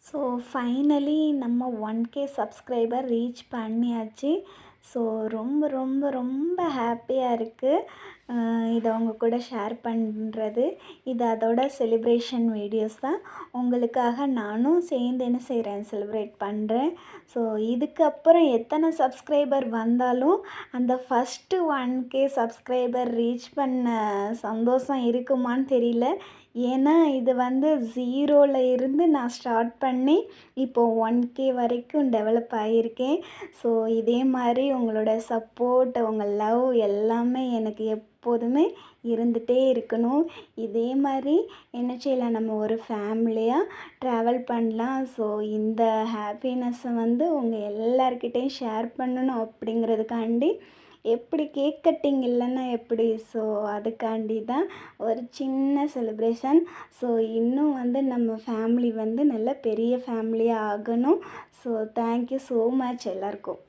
So finally நம்ம 1K subscriber reach பண்ணியாச்சு. So ரொம்ப ரொம்ப ரொம்ப ஹாப்பியாக இருக்குது. இதை உங்க கூட ஷேர் பண்ணுறது. இது அதோட செலிப்ரேஷன் வீடியோஸ் தான். உங்களுக்காக நானும் சேர்ந்து என்ன செய்கிறேன், செலிப்ரேட் பண்ணுறேன். ஸோ இதுக்கப்புறம் எத்தனை சப்ஸ்கிரைபர் வந்தாலும் அந்த ஃபஸ்ட்டு 1K சப்ஸ்கிரைபர் ரீச் பண்ண சந்தோஷம் இருக்குமான்னு தெரியல. ஏன்னா இது வந்து 0ல் இருந்து நான் ஸ்டார்ட் பண்ணி இப்போது 1K வரைக்கும் டெவலப் ஆகியிருக்கேன். ஸோ இதே மாதிரி உங்களோட சப்போர்ட், உங்கள் லவ் எல்லாமே எனக்கு எப்போதுமே இருந்துகிட்டே இருக்கணும். இதே மாதிரி என்ன செய்யலாம், நம்ம ஒரு ஃபேமிலியாக ட்ராவல் பண்ணலாம். ஸோ இந்த ஹாப்பினஸ்ஸை வந்து உங்கள் எல்லார்கிட்டேயும் ஷேர் பண்ணணும் அப்படிங்கிறதுக்காண்டி, எப்படி கேக் கட்டிங் இல்லைன்னா எப்படி, ஸோ அதுக்காண்டி தான் ஒரு சின்ன செலிப்ரேஷன். ஸோ இன்னும் வந்து நம்ம ஃபேமிலி வந்து நல்ல பெரிய ஃபேமிலியாக ஆகணும். ஸோ தேங்க்யூ ஸோ மச் எல்லாருக்கும்.